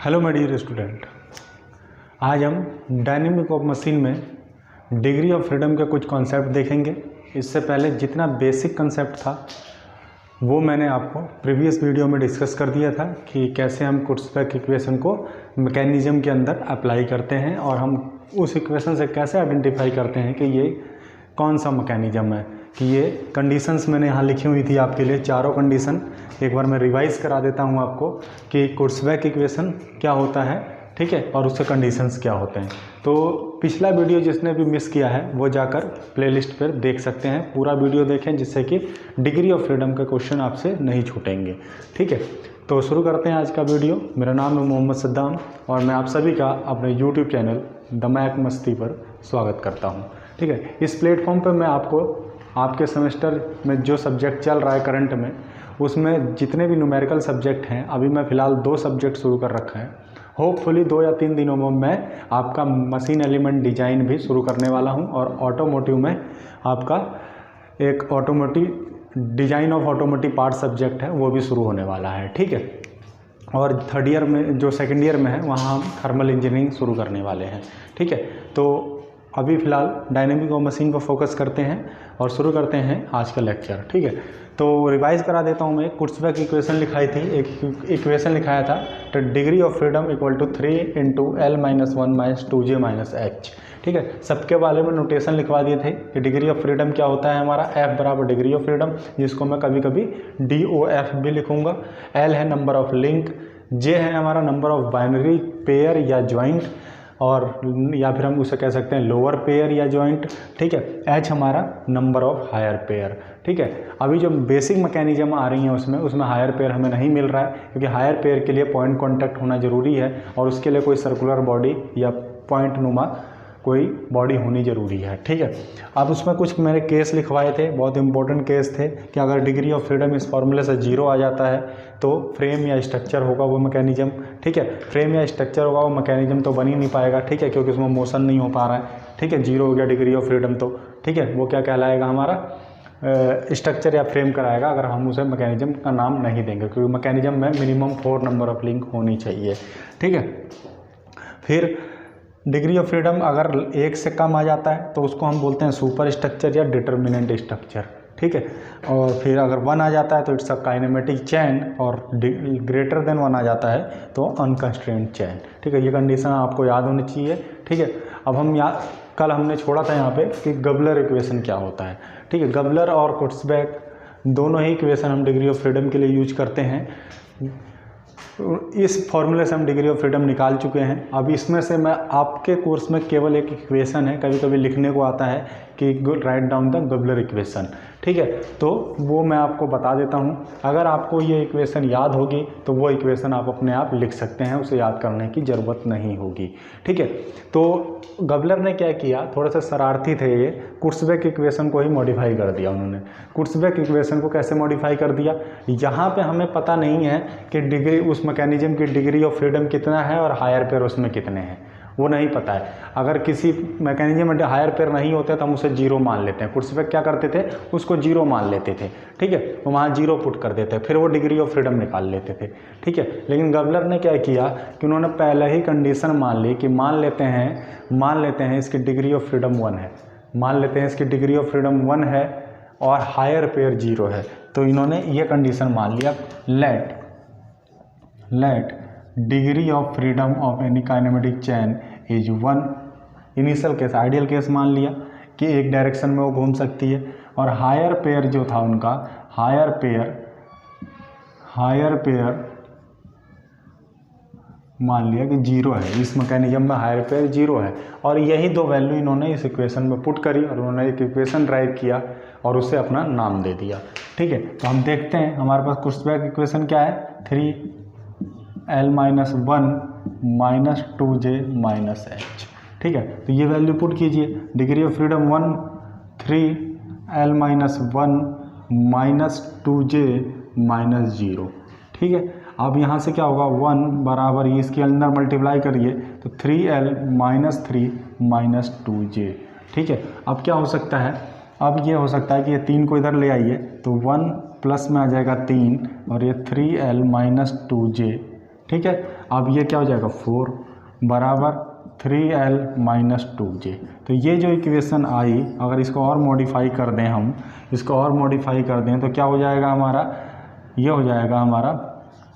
Hello my dear student, आज हम dynamic of machine में डिग्री ऑफ फ्रीडम के कुछ कॉन्सेप्ट देखेंगे। इससे पहले जितना बेसिक कंसेप्ट था वो मैंने आपको प्रीवियस वीडियो में डिस्कस कर दिया था कि कैसे हम कुर्टज़बर्ग इक्वेशन को मैकेनिज्म के अंदर अप्लाई करते हैं और हम उस इक्वेशन से कैसे आइडेंटिफाई करते हैं कि ये कौन सा मैकेनिज्म है। कि ये कंडीशंस मैंने यहाँ लिखी हुई थी आपके लिए, चारों कंडीशन। एक बार मैं रिवाइज करा देता हूँ आपको कि कुर्टज़बर्ग इक्वेशन क्या होता है, ठीक है, और उसके कंडीशंस क्या होते हैं। तो पिछला वीडियो जिसने भी मिस किया है वो जाकर प्लेलिस्ट पर देख सकते हैं, पूरा वीडियो देखें जिससे कि डिग्री ऑफ फ्रीडम के क्वेश्चन आपसे नहीं छूटेंगे। ठीक है, तो शुरू करते हैं आज का वीडियो। मेरा नाम है मोहम्मद सद्दाम और मैं आप सभी का अपने यूट्यूब चैनल द मैक मस्ती पर स्वागत करता हूँ। ठीक है, इस प्लेटफॉर्म पर मैं आपको आपके सेमेस्टर में जो सब्जेक्ट चल रहा है करंट में, उसमें जितने भी न्यूमेरिकल सब्जेक्ट हैं, अभी मैं फ़िलहाल 2 सब्जेक्ट शुरू कर रखा है। होपफुली 2 या 3 दिनों में मैं आपका मशीन एलिमेंट डिज़ाइन भी शुरू करने वाला हूं और ऑटोमोटिव में आपका एक automotive design of automotive part subject है वो भी शुरू होने वाला है। ठीक है, और थर्ड ईयर में जो सेकेंड ईयर में है वहाँ हम थर्मल इंजीनियरिंग शुरू करने वाले हैं। ठीक है, तो अभी फ़िलहाल डायनेमिक ऑफ मशीन पर फोकस करते हैं और शुरू करते हैं आज का लेक्चर। ठीक है, तो रिवाइज करा देता हूँ। मैं कुर्टज़बर्ग इक्वेशन लिखाई थी, एक इक्वेशन लिखाया था, तो degree of freedom equal to 3 × L-1 - 2J - H। ठीक है, सबके बारे में नोटेशन लिखवा दिए थे कि डिग्री ऑफ फ्रीडम क्या होता है हमारा। F बराबर डिग्री ऑफ फ्रीडम, जिसको मैं कभी कभी DOF भी लिखूँगा। L है नंबर ऑफ लिंक, J है हमारा नंबर ऑफ बाइनरी पेयर या ज्वाइंट, और या फिर हम उसे कह सकते हैं लोअर पेयर या जॉइंट। ठीक है, H हमारा नंबर ऑफ हायर पेयर। ठीक है, अभी जो बेसिक मैकेनिज्म आ रही हैं उसमें हायर पेयर हमें नहीं मिल रहा है, क्योंकि हायर पेयर के लिए पॉइंट कांटेक्ट होना ज़रूरी है और उसके लिए कोई सर्कुलर बॉडी या पॉइंट नुमा कोई बॉडी होनी ज़रूरी है। ठीक है, अब उसमें कुछ मेरे केस लिखवाए थे, बहुत इंपॉर्टेंट केस थे कि अगर डिग्री ऑफ फ्रीडम इस फॉर्मूले से 0 आ जाता है तो फ्रेम या स्ट्रक्चर होगा वो मैकेनिज्म। ठीक है, फ्रेम या स्ट्रक्चर होगा वो मैकेनिज्म तो बन ही नहीं पाएगा। ठीक है, क्योंकि उसमें मोशन नहीं हो पा रहा है। ठीक है, 0 हो गया डिग्री ऑफ फ्रीडम तो ठीक है, वो क्या कहलाएगा हमारा स्ट्रक्चर या फ्रेम कराएगा अगर हम उसे मैकेनिज्म का नाम नहीं देंगे, क्योंकि मैकेनिज्म में मिनिमम 4 नंबर ऑफ लिंक होनी चाहिए। ठीक है, फिर डिग्री ऑफ फ्रीडम अगर 1 से कम आ जाता है तो उसको हम बोलते हैं सुपर स्ट्रक्चर या डिटर्मिनेंट स्ट्रक्चर। ठीक है, और फिर अगर 1 आ जाता है तो इट्स अ काइनेमेटिक चैन, और ग्रेटर देन 1 आ जाता है तो अनकंस्ट्रेंड चैन। ठीक है, ये कंडीशन आपको याद होनी चाहिए। ठीक है, अब हम कल हमने छोड़ा था यहाँ पे कि गबलर इक्वेशन क्या होता है। ठीक है, गबलर और कुर्टज़बर्ग दोनों ही इक्वेशन हम डिग्री ऑफ फ्रीडम के लिए यूज करते हैं। इस फॉर्मूले से हम डिग्री ऑफ फ्रीडम निकाल चुके हैं। अब इसमें से मैं आपके कोर्स में केवल एक इक्वेशन है, कभी कभी लिखने को आता है कि राइट डाउन द गबलर इक्वेशन। ठीक है, तो वो मैं आपको बता देता हूँ। अगर आपको ये इक्वेशन याद होगी तो वो इक्वेशन आप अपने आप लिख सकते हैं, उसे याद करने की ज़रूरत नहीं होगी। ठीक है, तो गबलर ने क्या किया, थोड़ा सा शरारती थे ये, कुर्टज़बर्ग इक्वेशन को ही मॉडिफाई कर दिया उन्होंने। कुर्टज़बर्ग इक्वेशन को कैसे मॉडिफाई कर दिया, यहाँ पे हमें पता नहीं है कि डिग्री उस मैकेनिज्म की डिग्री ऑफ फ्रीडम कितना है और हायर पेयर उसमें कितने हैं, वो नहीं पता है। अगर किसी मैकेनिज्म में हायर पेयर नहीं होते तो हम उसे 0 मान लेते हैं। कुर्टज़बर्ग क्या करते थे, उसको 0 मान लेते थे। ठीक है, तो वहाँ 0 पुट कर देते, फिर वो डिग्री ऑफ फ्रीडम निकाल लेते थे। ठीक है, लेकिन गबलर ने क्या किया कि उन्होंने पहले ही कंडीशन मान ली कि मान लेते हैं इसकी डिग्री ऑफ फ्रीडम 1 है, मान लेते हैं इसकी डिग्री ऑफ फ्रीडम 1 है और हायर पेयर 0 है। तो इन्होंने ये कंडीशन मान लिया, let degree of freedom of any kinematic chain is 1। Initial case, ideal case मान लिया कि एक डायरेक्शन में वो घूम सकती है, और हायर पेयर जो था उनका, हायर पेयर मान लिया कि 0 है। इस मैकेनिज्म में हायर पेयर 0 है, और यही 2 वैल्यू इन्होंने इस इक्वेशन में पुट करी और उन्होंने एक इक्वेशन ड्राइव किया और उसे अपना नाम दे दिया। ठीक है, तो हम देखते हैं हमारे पास कुर्टज़बर्ग इक्वेशन क्या है, 3L-1 - 2J - H। ठीक है, तो ये वैल्यू पुट कीजिए, degree of freedom 1, 3L-1 - 2J - 0। ठीक है, अब यहाँ से क्या होगा, 1 बराबर इसके अंदर मल्टीप्लाई करिए तो 3L - 3 - 2J। ठीक है, अब क्या हो सकता है, अब ये हो सकता है कि ये 3 को इधर ले आइए तो 1 प्लस में आ जाएगा 3 और ये 3L - 2J। ठीक है। अब ये क्या हो जाएगा 4 बराबर 3l माइनस 2j। तो ये जो इक्वेशन आई, अगर इसको और मॉडिफाई कर दें, हम इसको और मॉडिफाई कर दें तो क्या हो जाएगा हमारा, ये हो जाएगा हमारा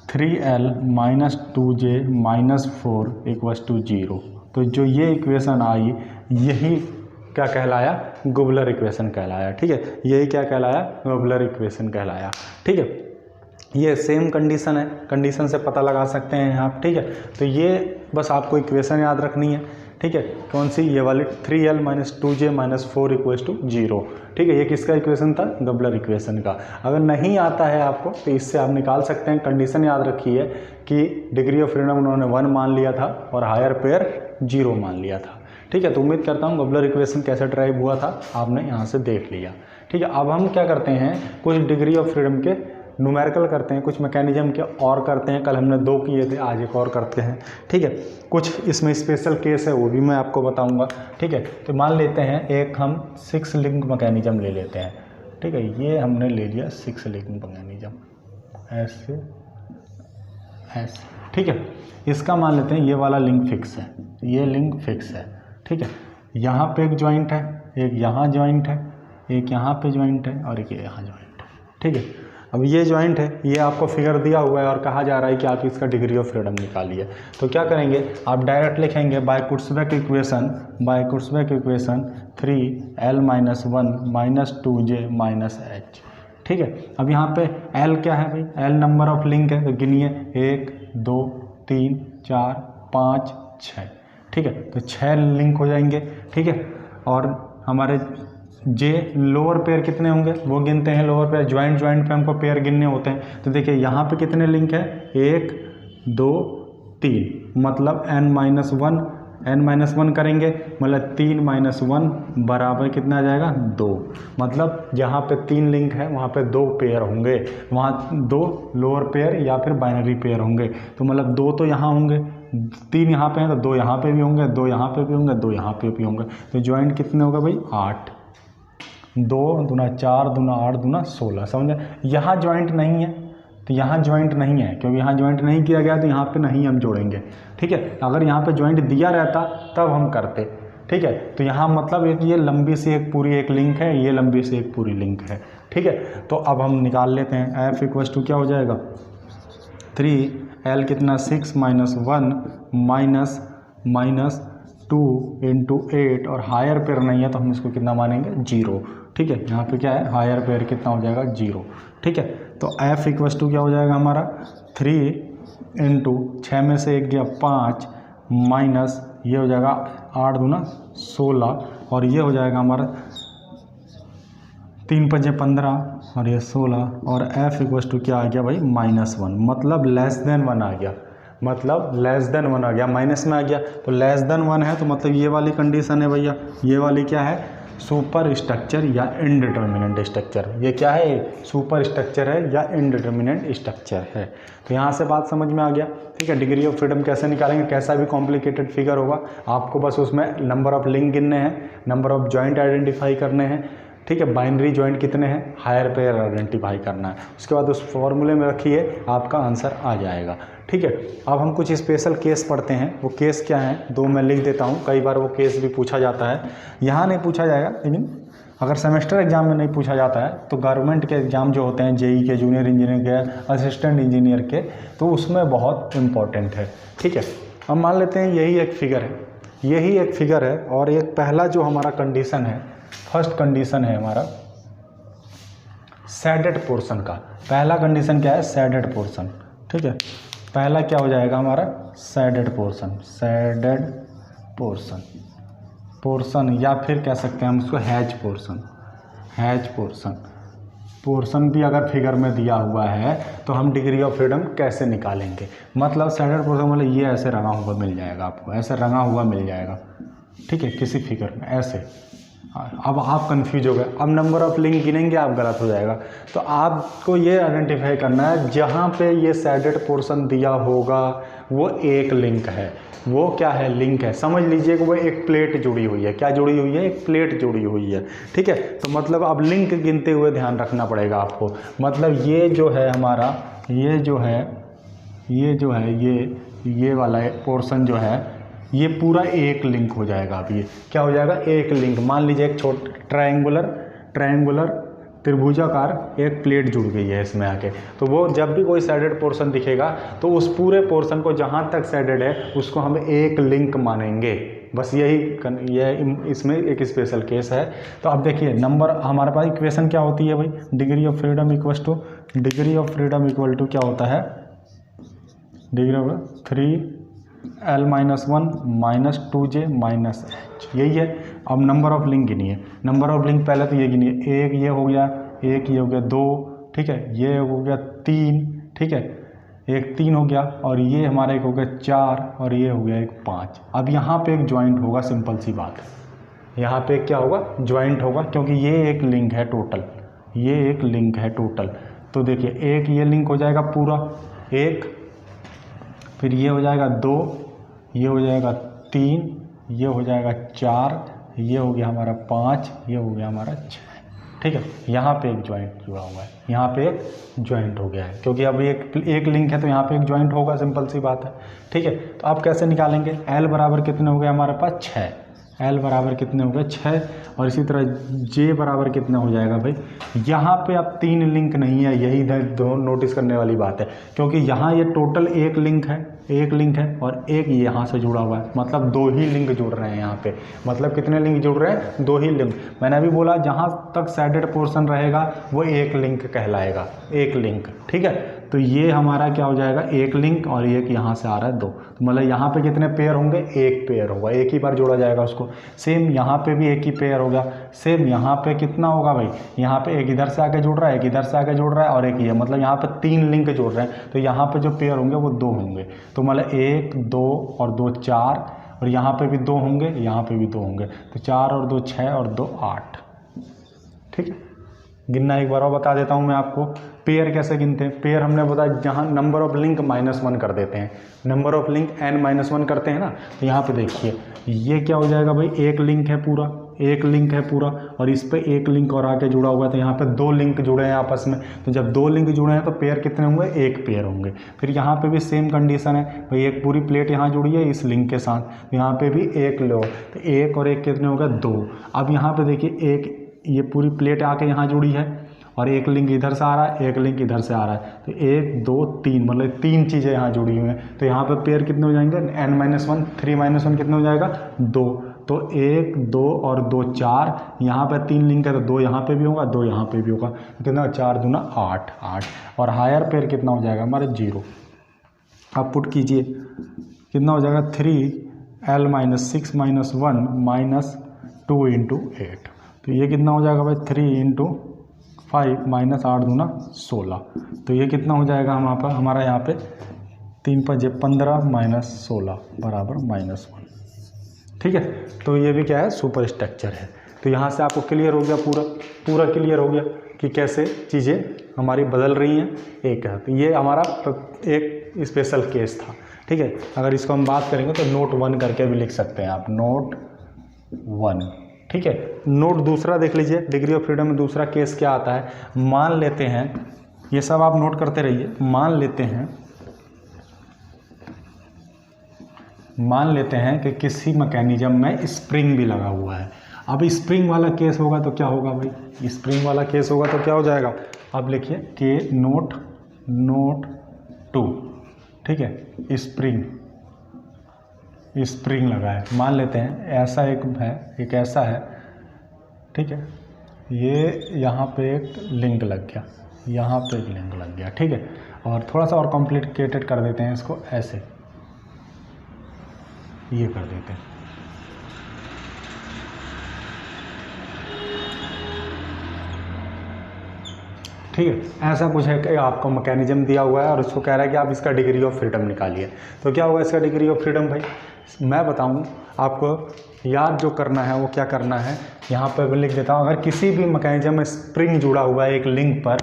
3l minus 2j minus 4 equals to 0। तो जो ये इक्वेशन आई यही क्या कहलाया, गुबलर इक्वेशन कहलाया। ठीक है, यही क्या कहलाया, गुबलर इक्वेशन कहलाया। ठीक है, ये सेम कंडीशन है, कंडीशन से पता लगा सकते हैं आप। ठीक है, तो ये बस आपको इक्वेशन याद रखनी है। ठीक है, कौन सी, ये वाली 3l minus 2j minus 4 equals to 0। ठीक है, ये किसका इक्वेशन था, गबलर इक्वेशन का। अगर नहीं आता है आपको तो इससे आप निकाल सकते हैं। कंडीशन याद रखिए कि डिग्री ऑफ फ्रीडम उन्होंने 1 मान लिया था और हायर पेयर 0 मान लिया था। ठीक है, तो उम्मीद करता हूँ गबलर इक्वेशन कैसे ड्राइव हुआ था आपने यहाँ से देख लिया। ठीक है, अब हम क्या करते हैं, कुछ डिग्री ऑफ फ्रीडम के न्यूमेरिकल करते हैं, कुछ मैकेनिज्म के और करते हैं। कल हमने 2 किए थे, आज एक और करते हैं। ठीक है, कुछ इसमें स्पेशल केस है वो भी मैं आपको बताऊंगा। ठीक है, तो मान लेते हैं एक हम 6 लिंक मैकेनिज्म ले लेते हैं। ठीक है, ये हमने ले लिया 6 लिंक मैकेनिज्म, ऐसे ऐसे। ठीक है, इसका मान लेते हैं ये वाला लिंक फिक्स है, ये लिंक फिक्स है। ठीक है, यहाँ पे एक जॉइंट है, एक यहाँ जॉइंट है, एक यहाँ पे जॉइंट है और एक यहाँ जॉइंट है। ठीक है, अब ये जॉइंट है, ये आपको फिगर दिया हुआ है और कहा जा रहा है कि आप इसका डिग्री ऑफ फ्रीडम निकालिए। तो क्या करेंगे, आप डायरेक्ट लिखेंगे बाय कुर्सबेक equation, 3l minus 1 minus 2j minus h। ठीक है, अब यहाँ पे l क्या है भाई, l नंबर ऑफ लिंक है, तो गिनिए 1 2 3 4 5 6। ठीक है, तो 6 लिंक हो जाएंगे। ठीक है, और हमारे जे लोअर पेयर कितने होंगे वो गिनते हैं। लोअर पेयर ज्वाइंट पे हमको पेयर गिनने होते हैं। तो देखिए यहाँ पे कितने लिंक है, 1 2 3, मतलब n-1 करेंगे, मतलब 3 - 1 बराबर कितना आ जाएगा 2। मतलब जहाँ पे 3 लिंक है वहाँ पे 2 पेयर होंगे, वहाँ 2 लोअर पेयर या फिर बाइनरी पेयर होंगे। तो मतलब 2 तो यहाँ होंगे, 3 यहाँ पे हैं तो 2 यहाँ पे भी होंगे, 2 यहाँ पे भी होंगे, 2 यहाँ पे भी होंगे। तो ज्वाइंट कितने होगा भाई 8, 2 दूना 4 दूना 8 दूना 16। समझे, यहाँ ज्वाइंट नहीं है तो यहाँ ज्वाइंट नहीं है, क्योंकि यहाँ ज्वाइंट नहीं किया गया तो यहाँ पे नहीं हम जोड़ेंगे। ठीक है, अगर यहाँ पे ज्वाइंट दिया रहता तब हम करते। ठीक है, तो यहाँ मतलब एक ये लंबी सी एक पूरी एक लिंक है, ये लंबी सी एक पूरी लिंक है। ठीक है, तो अब हम निकाल लेते हैं। F इक्वल्स टू क्या हो जाएगा 3l कितना 6 - 1 माइनस 2 × 8 और हायर पेयर नहीं है तो हम इसको कितना मानेंगे 0। ठीक है, यहाँ पे क्या है हायर पेयर कितना हो जाएगा 0। ठीक है, तो F इक्वल्स टू क्या हो जाएगा हमारा 3 × 6 में से 1 गया 5 माइनस ये हो जाएगा 8 दूना 16 और ये हो जाएगा हमारा 3 × 5 = 15 और ये 16 और F इक्वल्स टू क्या आ गया भाई -1, मतलब लेस देन 1 आ गया, मतलब लेस देन 1 आ गया, माइनस में आ गया। तो लेस देन 1 है तो मतलब ये वाली कंडीशन है भैया, ये वाली क्या है सुपर स्ट्रक्चर या इनडिटर्मिनेंट स्ट्रक्चर। ये क्या है सुपर स्ट्रक्चर है या इनडिटर्मिनेंट स्ट्रक्चर है। तो यहाँ से बात समझ में आ गया। ठीक है, डिग्री ऑफ फ्रीडम कैसे निकालेंगे, कैसा भी कॉम्प्लिकेटेड फिगर होगा आपको बस उसमें नंबर ऑफ लिंक गिनने हैं, नंबर ऑफ जॉइंट आइडेंटिफाई करने हैं। ठीक है, बाइनरी जॉइंट कितने हैं, हायर पेयर आइडेंटिफाई करना है, उसके बाद उस फॉर्मूले में रखिए आपका आंसर आ जाएगा। ठीक है, अब हम कुछ स्पेशल केस पढ़ते हैं। वो केस क्या है 2 मैं लिख देता हूँ, कई बार वो केस भी पूछा जाता है, यहाँ नहीं पूछा जाएगा लेकिन अगर सेमेस्टर एग्जाम में नहीं पूछा जाता है तो गवर्नमेंट के एग्ज़ाम जो होते हैं जेई के, जूनियर इंजीनियर के, असिस्टेंट इंजीनियर के, तो उसमें बहुत इम्पॉर्टेंट है। ठीक है, अब मान लेते हैं यही एक फिगर है, यही एक फिगर है और एक पहला जो हमारा कंडीशन है, फर्स्ट कंडीशन है हमारा सैडेड पोर्शन का। पहला कंडीशन क्या है सैडेड पोर्शन। ठीक है, पहला क्या हो जाएगा हमारा shaded portion, shaded portion, portion या फिर कह सकते हैं हम उसको has portion, has portion. Portion भी अगर फिगर में दिया हुआ है तो हम डिग्री ऑफ फ्रीडम कैसे निकालेंगे, मतलब सैडेड पोर्शन मतलब ये ऐसे रंगा हुआ मिल जाएगा आपको, ऐसे रंगा हुआ मिल जाएगा। ठीक है, किसी फिगर में ऐसे। अब आप कंफ्यूज हो गए, अब नंबर ऑफ लिंक गिनेंगे आप गलत हो जाएगा। तो आपको ये आइडेंटिफाई करना है जहाँ पे ये सैडेड पोर्शन दिया होगा वो एक लिंक है, वो क्या है लिंक है। समझ लीजिए कि वो एक प्लेट जुड़ी हुई है, क्या जुड़ी हुई है, एक प्लेट जुड़ी हुई है। ठीक है, तो मतलब अब लिंक गिनते हुए ध्यान रखना पड़ेगा आपको। मतलब ये जो है हमारा, ये जो है ये जो है ये वाला पोर्शन जो है ये पूरा एक लिंक हो जाएगा। अब ये क्या हो जाएगा, एक लिंक। मान लीजिए एक ट्रायंगुलर त्रिभुजाकार एक प्लेट जुड़ गई है इसमें आके, तो वो जब भी कोई साइडेड पोर्शन दिखेगा तो उस पूरे पोर्शन को जहाँ तक साइडेड है उसको हम एक लिंक मानेंगे। बस यही इसमें एक स्पेशल केस है। तो अब देखिए नंबर हमारे पास इक्वेशन क्या होती है भाई, degree of freedom equal to क्या होता है, degree of 3l-1 -2j -h, यही है। अब नंबर ऑफ लिंक गिनिए, नंबर ऑफ लिंक पहले तो ये गिनिए, एक ये हो गया, एक ये हो गया 2, ठीक है, ये हो गया 3, ठीक है, एक 3 हो गया, और ये हमारा एक हो गया 4, और ये हो गया एक 5। अब यहाँ पे एक ज्वाइंट होगा, सिंपल सी बात है, यहाँ पे क्या होगा, ज्वाइंट होगा, क्योंकि ये एक लिंक है टोटल, ये एक लिंक है टोटल। तो देखिए एक ये लिंक हो जाएगा पूरा एक, फिर ये हो जाएगा 2, ये हो जाएगा 3, ये हो जाएगा 4, ये हो गया हमारा 5, ये हो गया हमारा 6, ठीक है। यहाँ पे एक ज्वाइंट जुड़ा हुआ है, यहाँ पे एक ज्वाइंट हो गया है, क्योंकि अब एक लिंक है तो यहाँ पे एक ज्वाइंट होगा, सिंपल सी बात है, ठीक है। तो आप कैसे निकालेंगे, L बराबर कितने हो गए हमारे पास 6, L बराबर कितने हो गए 6, और इसी तरह J बराबर कितना हो जाएगा भाई, यहाँ पे अब 3 लिंक नहीं है, यही दो नोटिस करने वाली बात है, क्योंकि यहाँ ये टोटल एक लिंक है और एक यहाँ से जुड़ा हुआ है, मतलब 2 ही लिंक जुड़ रहे हैं यहाँ पे। मतलब कितने लिंक जुड़ रहे हैं, 2 ही लिंक। मैंने अभी बोला जहाँ तक साइडेड पोर्शन रहेगा वो एक लिंक कहलाएगा, एक लिंक, ठीक है। तो ये हमारा क्या हो जाएगा, एक लिंक, और एक यहाँ से आ रहा है 2, तो मतलब यहाँ पे कितने पेयर होंगे, एक पेयर होगा, एक ही बार जोड़ा जाएगा उसको। सेम यहाँ पे भी एक ही पेयर होगा, सेम यहाँ पे कितना होगा भाई, यहाँ पे एक इधर से आके जुड़ रहा है, एक इधर से आके जुड़ रहा है, और एक ये, मतलब यहाँ पे 3 लिंक जुड़ रहे हैं, तो यहाँ पे जो पेयर होंगे वो 2 होंगे। तो मतलब 1 2 और 2 4, और यहाँ पे भी 2 होंगे, यहाँ पे भी 2 होंगे, तो 4 और 2 6 और 2 8, ठीक है। गिनना एक बार और बता देता हूँ मैं आपको, पेयर कैसे गिनते हैं। पेयर हमने बताया जहाँ नंबर ऑफ लिंक -1 कर देते हैं, नंबर ऑफ लिंक n-1 करते हैं ना, तो यहाँ पे देखिए ये क्या हो जाएगा भाई, एक लिंक है पूरा, एक लिंक है पूरा, और इस पे एक लिंक और आके जुड़ा हुआ है, तो यहाँ पे 2 लिंक जुड़े हैं आपस में। तो जब 2 लिंक जुड़े हैं तो पेयर कितने होंगे, एक पेयर होंगे। फिर यहाँ पे भी सेम कंडीशन है भाई, एक पूरी प्लेट यहाँ जुड़ी है इस लिंक के साथ, तो यहाँ पे भी एक लो, तो एक और एक कितने हो गए 2। अब यहाँ पे देखिए एक ये पूरी प्लेट आके यहाँ जुड़ी है, और एक लिंक इधर से आ रहा है, एक लिंक इधर से आ रहा है, तो 1 2 3, मतलब 3 चीज़ें यहाँ जुड़ी हुई हैं। तो यहाँ पे पेयर कितने हो जाएंगे, n-1 3-1 कितने हो जाएगा 2, तो 1 2 और 2 4, यहाँ पे 3 लिंक है तो 2 यहाँ पे भी होगा, 2 यहाँ पे भी होगा, कितना 4 दूना 8 8, और हायर पेयर कितना हो जाएगा हमारा 0। अब पुट कीजिए कितना हो जाएगा 3l-6 -1 -2 × 8, तो ये कितना हो जाएगा भाई 3 × 5 -8 दूना 16, तो ये कितना हो जाएगा हमारा यहाँ पे 3 5 15 -16 बराबर -1, ठीक है। तो ये भी क्या है, सुपर स्ट्रक्चर है। तो यहाँ से आपको क्लियर हो गया, पूरा क्लियर हो गया कि कैसे चीज़ें हमारी बदल रही हैं, एक है। तो ये हमारा एक स्पेशल केस था, ठीक है। अगर इसको हम बात करेंगे तो नोट 1 करके भी लिख सकते हैं आप, नोट 1, ठीक है। नोट दूसरा देख लीजिए, डिग्री ऑफ फ्रीडम में दूसरा केस क्या आता है। मान लेते हैं, ये सब आप नोट करते रहिए, मान लेते हैं कि किसी मैकेनिज्म में स्प्रिंग भी लगा हुआ है। अब स्प्रिंग वाला केस होगा तो क्या होगा भाई, स्प्रिंग वाला केस होगा तो क्या हो जाएगा, अब लिखिए कि नोट 2, ठीक है, स्प्रिंग लगा है। मान लेते हैं ऐसा एक ऐसा है, ठीक है, ये यहाँ पे एक लिंक लग गया, यहाँ पे एक लिंक लग गया, ठीक है। और थोड़ा सा और कॉम्प्लिकेटेड कर देते हैं इसको, ऐसे ये कर देते हैं, ठीक है। ऐसा कुछ है कि आपको मैकेनिज्म दिया हुआ है और उसको कह रहा है कि आप इसका डिग्री ऑफ फ्रीडम निकालिए। तो क्या होगा इसका डिग्री ऑफ फ्रीडम भाई, मैं बताऊं आपको, याद जो करना है वो क्या करना है, यहाँ पर मैं लिख देता हूँ। अगर किसी भी मैकेनिज्म में स्प्रिंग जुड़ा हुआ है एक लिंक पर,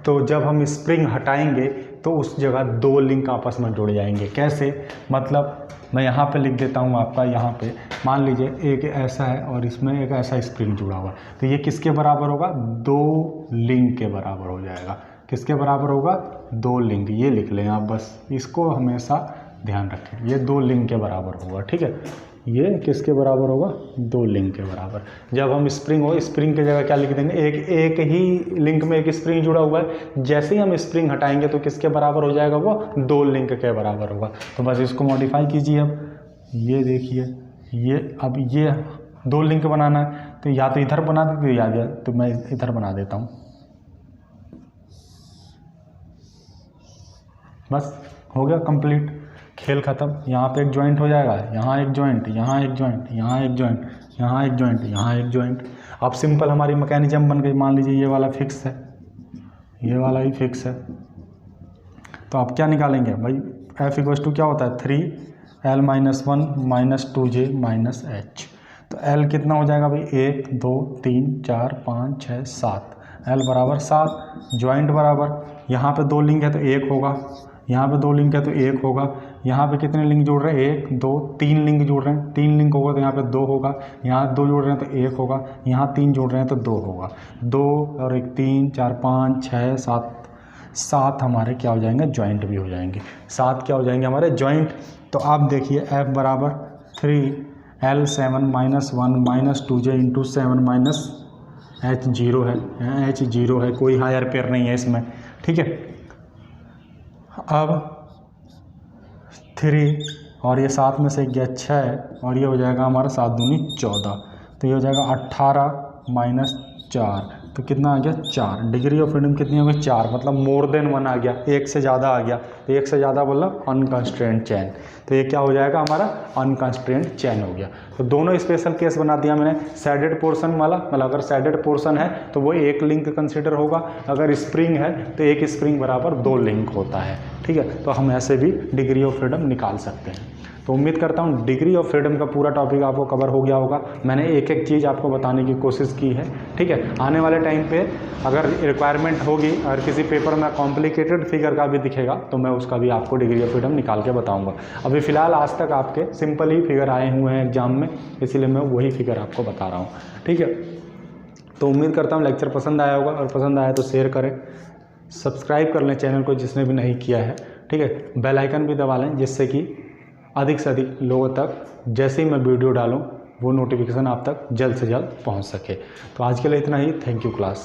तो जब हम स्प्रिंग हटाएंगे तो उस जगह 2 लिंक आपस में जुड़ जाएंगे। कैसे, मतलब मैं यहाँ पे लिख देता हूँ आपका, यहाँ पे मान लीजिए एक ऐसा है और इसमें एक ऐसा स्प्रिंग जुड़ा हुआ है, तो ये किसके बराबर होगा, 2 लिंक के बराबर हो जाएगा। किसके बराबर होगा, 2 लिंक, ये लिख लें आप, बस इसको हमेशा ध्यान रखें, ये 2 लिंक के बराबर होगा। ठीक है, ये किसके बराबर होगा, 2 लिंक के बराबर। जब हम स्प्रिंग हो, स्प्रिंग की जगह क्या लिख देंगे, एक ही लिंक में एक स्प्रिंग जुड़ा हुआ है, जैसे ही हम स्प्रिंग हटाएंगे तो किसके बराबर हो जाएगा, वो 2 लिंक के बराबर होगा। तो बस इसको मॉडिफाई कीजिए। अब ये देखिए, ये अब ये 2 लिंक बनाना है तो या तो इधर बना देते या तो मैं इधर बना देता हूँ, बस हो गया कंप्लीट, खेल ख़त्म। यहाँ पे एक जॉइंट हो जाएगा, यहाँ एक जॉइंट, यहाँ एक जॉइंट, यहाँ एक जॉइंट, यहाँ एक जॉइंट, यहाँ एक जॉइंट। अब सिंपल हमारी मैकेनिज्म बन गई। मान लीजिए ये वाला फिक्स है, ये वाला ही फिक्स है, तो आप क्या निकालेंगे भाई, F इक्वल्स टू क्या होता है, 3L - 1 - 2J - H। तो L कितना हो जाएगा भाई, 1 2 3 4 5 6 7, L बराबर 7। जॉइंट बराबर, यहाँ पे 2 लिंक है तो 1 होगा, यहाँ पे 2 लिंक है तो 1 होगा, यहाँ पे कितने लिंक जुड़ रहे हैं, 1 2 3 लिंक जुड़ रहे हैं, 3 लिंक होगा तो यहाँ पे 2 होगा, यहाँ 2 जुड़ रहे हैं तो 1 होगा, यहाँ 3 जुड़ रहे हैं तो 2 होगा, 2 और 1 3 4 5 6 7, 7 हमारे क्या हो जाएंगे, जॉइंट भी हो जाएंगे, 7 क्या हो जाएंगे हमारे, जॉइंट। तो आप देखिए F बराबर 3L 7 - 1 - 2J × 7 - H 0 है, H 0 है, कोई हायर पेयर नहीं है इसमें। ठीक है, अब 3 और ये 7 में से गया 6 और ये हो जाएगा हमारा 7 दूनी 14, तो ये हो जाएगा 18 - 4, तो कितना आ गया, 4। डिग्री ऑफ फ्रीडम कितनी हो गई, 4, मतलब मोर देन 1 आ गया, एक से ज़्यादा आ गया, तो एक से ज़्यादा मतलब अनकंस्ट्रेंट चैन, तो ये क्या हो जाएगा हमारा, अनकंस्ट्रेंट चैन हो गया। तो दोनों स्पेशल केस बना दिया मैंने। सैडेड पोर्शन वाला, मतलब अगर सैडेड पोर्शन है तो वो 1 लिंक कंसिडर होगा, अगर स्प्रिंग है तो एक स्प्रिंग बराबर 2 लिंक होता है। ठीक है, तो हम ऐसे भी डिग्री ऑफ फ्रीडम निकाल सकते हैं। तो उम्मीद करता हूँ डिग्री ऑफ फ्रीडम का पूरा टॉपिक आपको कवर हो गया होगा। मैंने एक एक चीज़ आपको बताने की कोशिश की है। ठीक है, आने वाले टाइम पे अगर रिक्वायरमेंट होगी और किसी पेपर में कॉम्प्लिकेटेड फिगर का भी दिखेगा तो मैं उसका भी आपको डिग्री ऑफ फ्रीडम निकाल के बताऊँगा। अभी फ़िलहाल आज तक आपके सिंपल ही फिगर आए हुए हैं एग्जाम में, इसीलिए मैं वही फिगर आपको बता रहा हूँ। ठीक है, तो उम्मीद करता हूँ लेक्चर पसंद आया होगा, और पसंद आया तो शेयर करें, सब्सक्राइब कर लें चैनल को जिसने भी नहीं किया है। ठीक है, बेल आइकन भी दबा लें जिससे कि अधिक से अधिक लोगों तक जैसे ही मैं वीडियो डालूं वो नोटिफिकेशन आप तक जल्द से जल्द पहुंच सके। तो आज के लिए इतना ही। Thank you class.